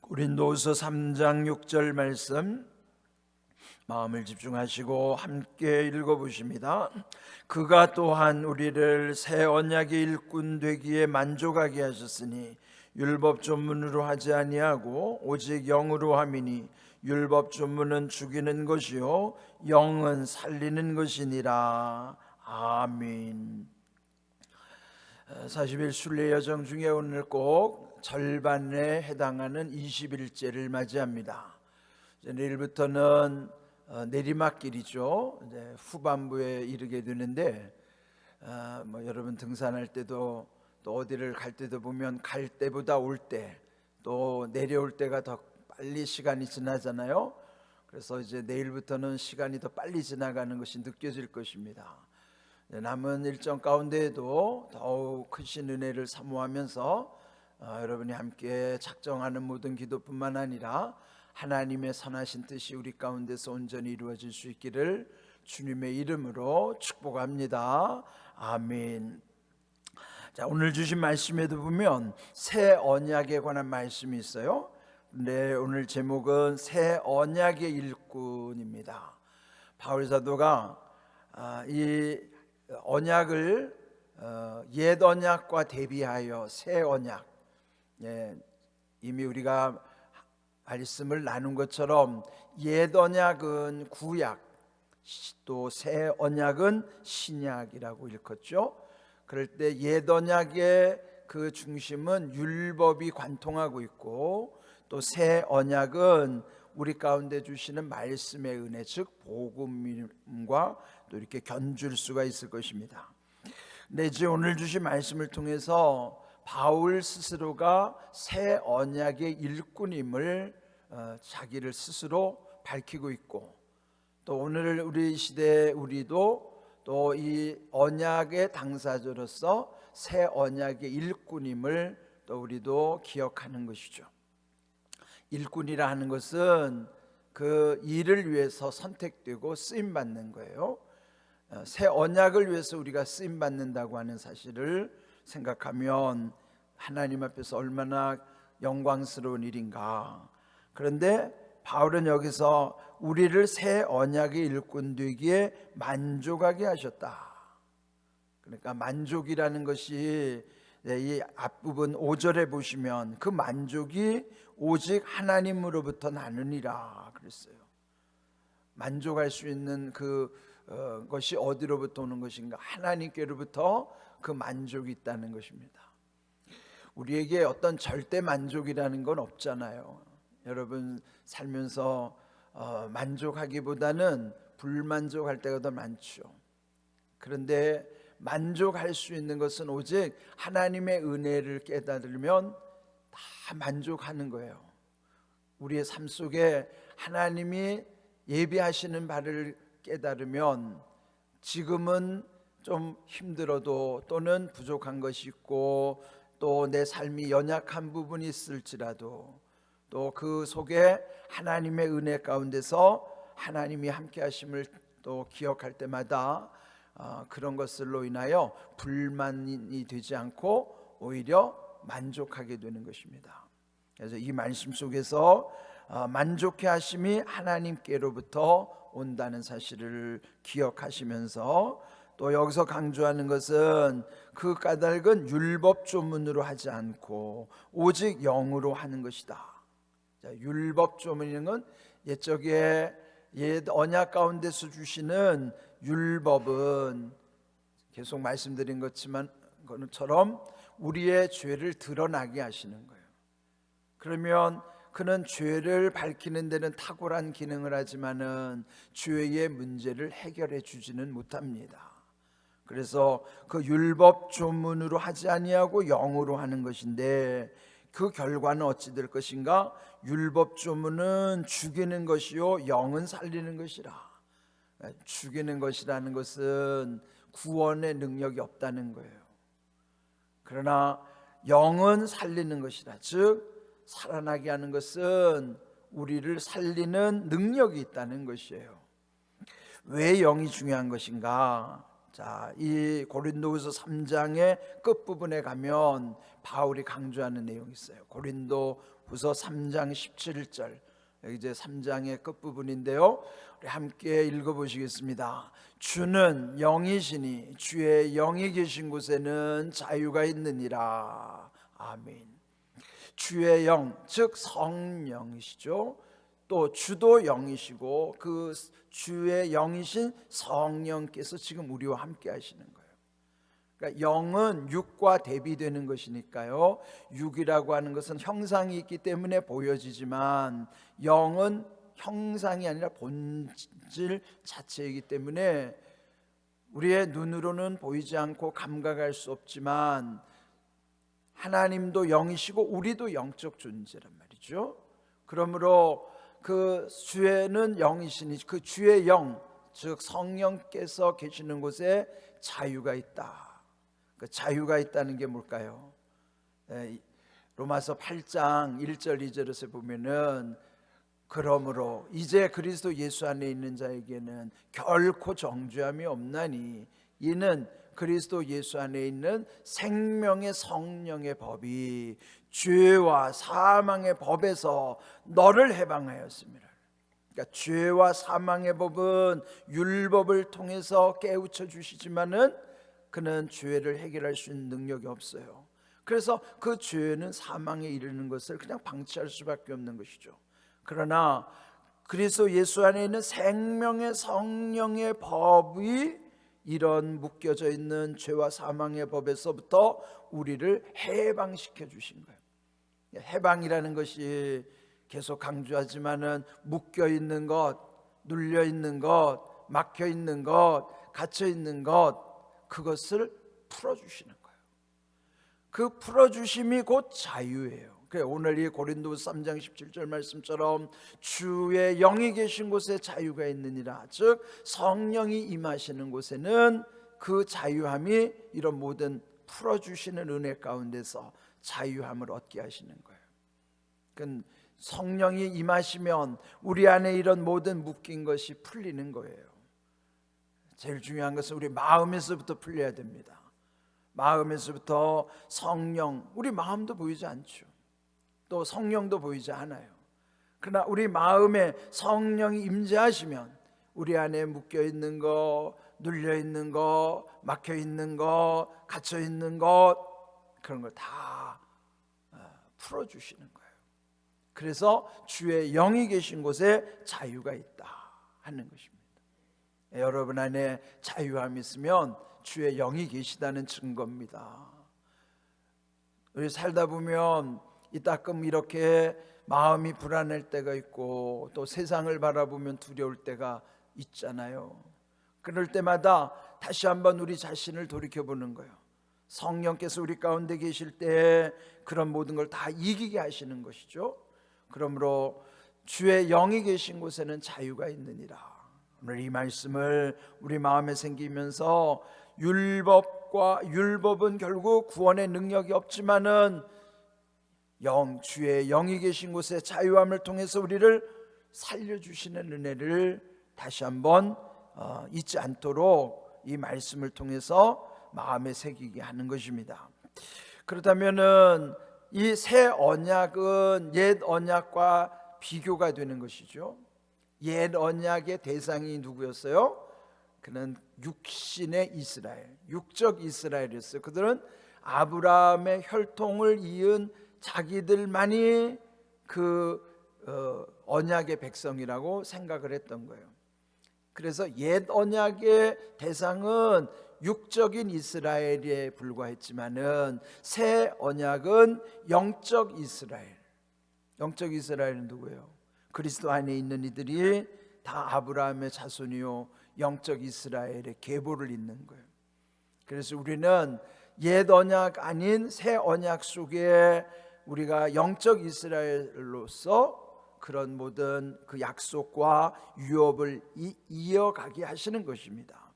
고린도후서 3장 6절 말씀 마음을 집중하시고 함께 읽어보십니다. 그가 또한 우리를 새 언약의 일꾼 되기에 만족하게 하셨으니 율법 전문으로 하지 아니하고 오직 영으로 함이니 율법 전문은 죽이는 것이요 영은 살리는 것이니라. 아멘. 40일 순례 여정 중에 오늘 꼭 절반에 해당하는 21제를 맞이합니다. 내일부터는 내리막길이죠. 이제 후반부에 이르게 되는데 여러분 등산할 때도 또 어디를 갈 때도 보면 갈 때보다 올 때 또 내려올 때가 더 빨리 시간이 지나잖아요. 그래서 이제 내일부터는 시간이 더 빨리 지나가는 것이 느껴질 것입니다. 남은 일정 가운데에도 더욱 크신 은혜를 사모하면서 여러분이 함께 작정하는 모든 기도뿐만 아니라 하나님의 선하신 뜻이 우리 가운데서 온전히 이루어질 수 있기를 주님의 이름으로 축복합니다. 아멘. 자, 오늘 주신 말씀에도 보면 새 언약에 관한 말씀이 있어요. 근데 오늘 제목은 새 언약의 일꾼입니다. 바울 사도가 이 언약을 옛 언약과 대비하여 새 언약, 이미 우리가 말씀을 나눈 것처럼 옛 언약은 구약, 또 새 언약은 신약이라고 일컫죠. 그럴 때 옛 언약의 그 중심은 율법이 관통하고 있고, 또 새 언약은 우리 가운데 주시는 말씀의 은혜, 즉 복음과 또 이렇게 견줄 수가 있을 것입니다. 근데 이제 오늘 주신 말씀을 통해서 바울 스스로가 새 언약의 일꾼임을 자기를 스스로 밝히고 있고, 또 오늘 우리 시대에 우리도 또 이 언약의 당사자로서 새 언약의 일꾼임을 또 우리도 기억하는 것이죠. 일꾼이라 하는 것은 그 일을 위해서 선택되고 쓰임받는 거예요. 새 언약을 위해서 우리가 쓰임받는다고 하는 사실을 생각하면 하나님 앞에서 얼마나 영광스러운 일인가. 그런데 바울은 여기서 우리를 새 언약의 일꾼 되기에 만족하게 하셨다. 그러니까 만족이라는 것이 이 앞부분 5절에 보시면 그 만족이 오직 하나님으로부터 나느니라 그랬어요. 만족할 수 있는 것이 어디로부터 오는 것인가? 하나님께로부터 그 만족이 있다는 것입니다. 우리에게 어떤 절대 만족이라는 건 없잖아요. 여러분 살면서 만족하기보다는 불만족할 때가 더 많죠. 그런데 만족할 수 있는 것은 오직 하나님의 은혜를 깨달으면 다 만족하는 거예요. 우리의 삶 속에 하나님이 예비하시는 바를 깨달으면 지금은 좀 힘들어도 또는 부족한 것이 있고 또 내 삶이 연약한 부분이 있을지라도 또 그 속에 하나님의 은혜 가운데서 하나님이 함께 하심을 또 기억할 때마다 그런 것들로 인하여 불만이 되지 않고 오히려 만족하게 되는 것입니다. 그래서 이 말씀 속에서 만족해 하심이 하나님께로부터 온다는 사실을 기억하시면서 또 여기서 강조하는 것은 그 까닭은 율법 조문으로 하지 않고 오직 영으로 하는 것이다. 자, 율법 조문이라는 건 옛적에 옛 언약 가운데서 주시는 율법은 계속 말씀드린 것처럼 우리의 죄를 드러나게 하시는 거예요. 그러면 그는 죄를 밝히는 데는 탁월한 기능을 하지만은 죄의 문제를 해결해 주지는 못합니다. 그래서 그 율법 조문으로 하지 아니하고 영으로 하는 것인데 그 결과는 어찌 될 것인가? 율법 조문은 죽이는 것이요 영은 살리는 것이라. 죽이는 것이라는 것은 구원의 능력이 없다는 거예요. 그러나 영은 살리는 것이라. 즉 살아나게 하는 것은 우리를 살리는 능력이 있다는 것이에요. 왜 영이 중요한 것인가? 자, 이 고린도후서 3장의 끝부분에 가면 바울이 강조하는 내용이 있어요. 고린도 후서 3장 17절, 여기 이제 3장의 끝부분인데요. 우리 함께 읽어보시겠습니다. 주는 영이시니 주의 영이 계신 곳에는 자유가 있느니라. 아멘. 주의 영, 즉 성령이시죠. 또 주도 영이시고 그 주의 영이신 성령께서 지금 우리와 함께 하시는 거예요. 그러니까 영은 육과 대비되는 것이니까요. 육이라고 하는 것은 형상이 있기 때문에 보여지지만 영은 형상이 아니라 본질 자체이기 때문에 우리의 눈으로는 보이지 않고 감각할 수 없지만 하나님도 영이시고 우리도 영적 존재란 말이죠. 그러므로 그 주에는 영이시니 그 주의 영, 즉 성령께서 계시는 곳에 자유가 있다. 그 자유가 있다는 게 뭘까요? 로마서 8장 1절 2절에서 보면은 그러므로 이제 그리스도 예수 안에 있는 자에게는 결코 정죄함이 없나니 이는 그리스도 예수 안에 있는 생명의 성령의 법이 죄와 사망의 법에서 너를 해방하였습니다. 그러니까 죄와 사망의 법은 율법을 통해서 깨우쳐 주시지만은 그는 죄를 해결할 수 있는 능력이 없어요. 그래서 그 죄는 사망에 이르는 것을 그냥 방치할 수밖에 없는 것이죠. 그러나 그리스도 예수 안에 있는 생명의 성령의 법이 이런 묶여져 있는 죄와 사망의 법에서부터 우리를 해방시켜 주신 거예요. 해방이라는 것이 계속 강조하지만은 묶여 있는 것, 눌려 있는 것, 막혀 있는 것, 갇혀 있는 것, 그것을 풀어 주시는 거예요. 그 풀어 주심이 곧 자유예요. 오늘 이 고린도서 3장 17절 말씀처럼 주의 영이 계신 곳에 자유가 있느니라. 즉 성령이 임하시는 곳에는 그 자유함이 이런 모든 풀어주시는 은혜 가운데서 자유함을 얻게 하시는 거예요. 그건 성령이 임하시면 우리 안에 이런 모든 묶인 것이 풀리는 거예요. 제일 중요한 것은 우리 마음에서부터 풀려야 됩니다. 마음에서부터 성령, 우리 마음도 보이지 않죠. 또 성령도 보이지 않아요. 그러나 우리 마음에 성령이 임재하시면 우리 안에 묶여 있는 것, 눌려 있는 것, 막혀 있는 것, 갇혀 있는 것, 그런 걸 다 풀어주시는 거예요. 그래서 주의 영이 계신 곳에 자유가 있다 하는 것입니다. 여러분 안에 자유함이 있으면 주의 영이 계시다는 증거입니다. 우리 살다 보면 이따끔 이렇게 마음이 불안할 때가 있고 또 세상을 바라보면 두려울 때가 있잖아요. 그럴 때마다 다시 한번 우리 자신을 돌이켜보는 거예요. 성령께서 우리 가운데 계실 때 그런 모든 걸 다 이기게 하시는 것이죠. 그러므로 주의 영이 계신 곳에는 자유가 있느니라. 오늘 이 말씀을 우리 마음에 생기면서 율법은 결국 구원의 능력이 없지만은 주의 영이 계신 곳에 자유함을 통해서 우리를 살려주시는 은혜를 다시 한번 잊지 않도록 이 말씀을 통해서 마음에 새기게 하는 것입니다. 그렇다면은 이 새 언약은 옛 언약과 비교가 되는 것이죠. 옛 언약의 대상이 누구였어요? 그는 육신의 이스라엘, 육적 이스라엘이었어요. 그들은 아브라함의 혈통을 이은 자기들만이 그 언약의 백성이라고 생각을 했던 거예요. 그래서 옛 언약의 대상은 육적인 이스라엘에 불과했지만은 새 언약은 영적 이스라엘. 영적 이스라엘은 누구예요? 그리스도 안에 있는 이들이 다 아브라함의 자손이요 영적 이스라엘의 계보를 잇는 거예요. 그래서 우리는 옛 언약 아닌 새 언약 속에 우리가 영적 이스라엘로서 그런 모든 그 약속과 유업을 이어가게 하시는 것입니다.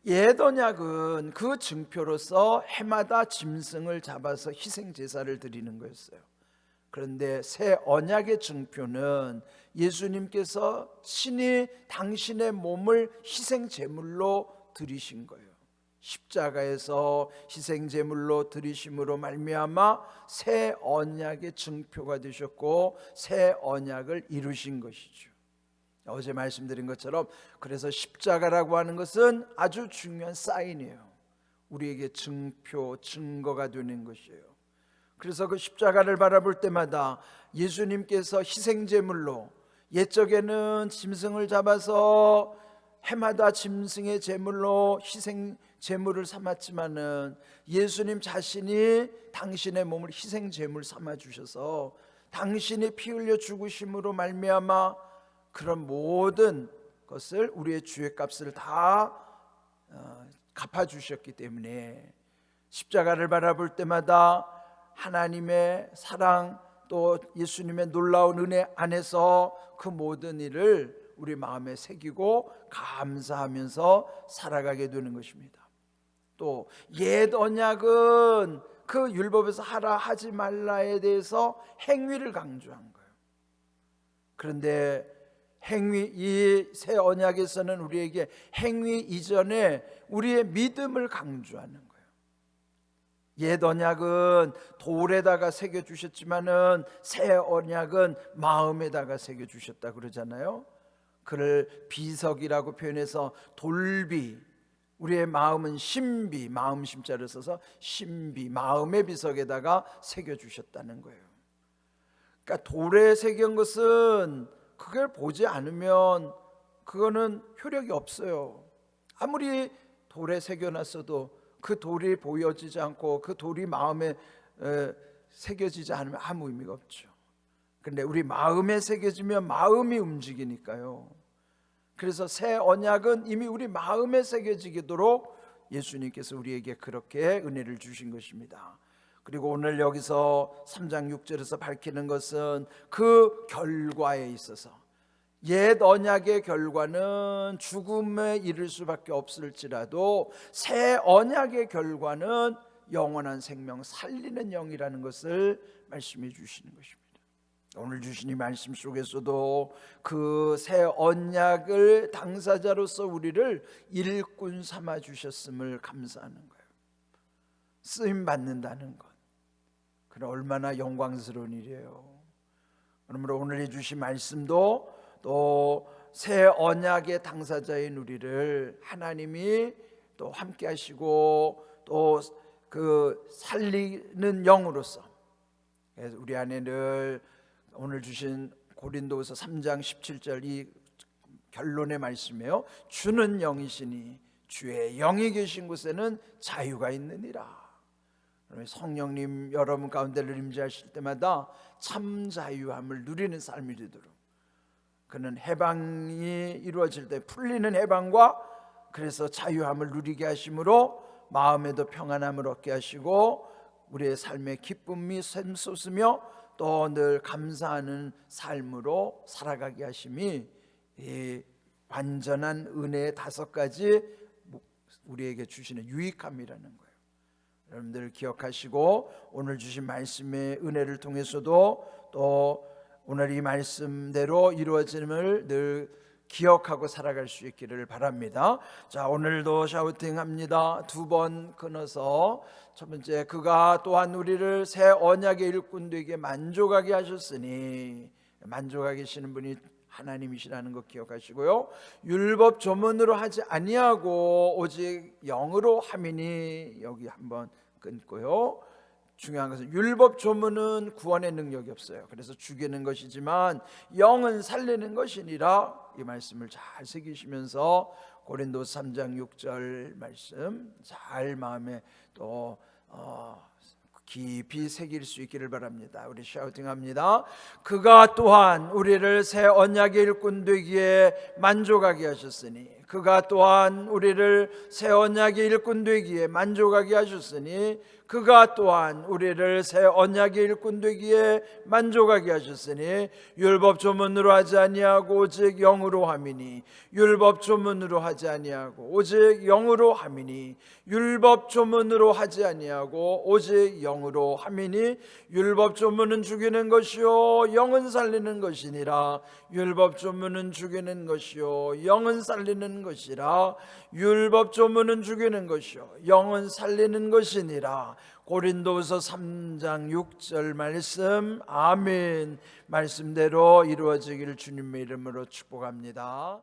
옛 언약은 그 증표로서 해마다 짐승을 잡아서 희생 제사를 드리는 거였어요. 그런데 새 언약의 증표는 예수님께서 친히 당신의 몸을 희생 제물로 드리신 거예요. 십자가에서 희생 제물로 드리심으로 말미암아 새 언약의 증표가 되셨고 새 언약을 이루신 것이죠. 어제 말씀드린 것처럼 그래서 십자가라고 하는 것은 아주 중요한 사인이에요. 우리에게 증표, 증거가 되는 것이에요. 그래서 그 십자가를 바라볼 때마다 예수님께서 희생 제물로, 옛적에는 짐승을 잡아서 해마다 짐승의 제물로 희생 제물을 삼았지만은 예수님 자신이 당신의 몸을 희생 제물 삼아 주셔서 당신이 피 흘려 죽으심으로 말미암아 그런 모든 것을, 우리의 죄 값을 다 갚아 주셨기 때문에 십자가를 바라볼 때마다 하나님의 사랑, 또 예수님의 놀라운 은혜 안에서 그 모든 일을 우리 마음에 새기고 감사하면서 살아가게 되는 것입니다. 또 옛 언약은 그 율법에서 하라 하지 말라에 대해서 행위를 강조한 거예요. 그런데 행위, 이 새 언약에서는 우리에게 행위 이전에 우리의 믿음을 강조하는 거예요. 옛 언약은 돌에다가 새겨 주셨지만은 새 언약은 마음에다가 새겨 주셨다 그러잖아요. 그를 비석이라고 표현해서 돌비, 우리의 마음은 신비, 마음 심자를 써서 신비, 마음의 비석에다가 새겨 주셨다는 거예요. 그러니까 돌에 새긴 것은 그걸 보지 않으면 그거는 효력이 없어요. 아무리 돌에 새겨놨어도 그 돌이 보여지지 않고 그 돌이 마음에 새겨지지 않으면 아무 의미가 없죠. 그런데 우리 마음에 새겨지면 마음이 움직이니까요. 그래서 새 언약은 이미 우리 마음에 새겨지도록 예수님께서 우리에게 그렇게 은혜를 주신 것입니다. 그리고 오늘 여기서 3장 6절에서 밝히는 것은 그 결과에 있어서, 옛 언약의 결과는 죽음에 이를 수밖에 없을지라도 새 언약의 결과는 영원한 생명, 살리는 영이라는 것을 말씀해 주시는 것입니다. 오늘 주신 이 말씀 속에서도 그 새 언약을 당사자로서 우리를 일꾼 삼아 주셨음을 감사하는 거예요. 쓰임 받는다는 것, 그건 얼마나 영광스러운 일이에요. 그러므로 오늘 주신 말씀도 또 새 언약의 당사자인 우리를 하나님이 또 함께 하시고 또 그 살리는 영으로서, 그래서 우리 안에 늘 오늘 주신 고린도후서 3장 17절 이 결론의 말씀이에요. 주는 영이시니 주의 영이 계신 곳에는 자유가 있느니라. 성령님 여러분 가운데를 임재하실 때마다 참 자유함을 누리는 삶이 되도록, 그는 해방이 이루어질 때 풀리는 해방과 그래서 자유함을 누리게 하심으로 마음에도 평안함을 얻게 하시고 우리의 삶에 기쁨이 샘솟으며 또 늘 감사하는 삶으로 살아가게 하심이 이 완전한 은혜의 5가지 우리에게 주시는 유익함이라는 거예요. 여러분들 기억하시고 오늘 주신 말씀의 은혜를 통해서도 또 오늘 이 말씀대로 이루어짐을 늘 기억하고 살아갈 수 있기를 바랍니다. 자, 오늘도 샤우팅합니다. 2번 끊어서 첫 번째, 그가 또한 우리를 새 언약의 일꾼 되게 만족하게 하셨으니, 만족하게 하시는 분이 하나님이시라는 것 기억하시고요. 율법 조문으로 하지 아니하고 오직 영으로 함이니, 여기 한번 끊고요. 중요한 것은 율법 조문은 구원의 능력이 없어요. 그래서 죽이는 것이지만 영은 살리는 것이니라. 이 말씀을 잘 새기시면서 고린도서 3장 6절 말씀 잘 마음에 또 깊이 새길 수 있기를 바랍니다. 우리 샤우팅합니다. 그가 또한 우리를 새 언약의 일꾼 되기에 만족하게 하셨으니, 그가 또한 우리를 새 언약의 일꾼 되기에 만족하게 하셨으니, 그가 또한 우리를 새 언약의 일꾼 되기에 만족하게 하셨으니, 율법 조문으로 하지 아니하고 오직 영으로 함이니, 율법 조문으로 하지 아니하고 오직 영으로 함이니, 율법 조문으로 하지 아니하고 오직 영으로 함이니, 율법 조문은 죽이는 것이요 영은 살리는 것이니라. 율법 조문은 죽이는 것이요 영은 살리는 살리는 것이라. 율법 조문은 죽이는 것이요 영은 살리는 것이니라. 고린도후서 3장 6절 말씀. 아멘. 말씀대로 이루어지기를 주님의 이름으로 축복합니다.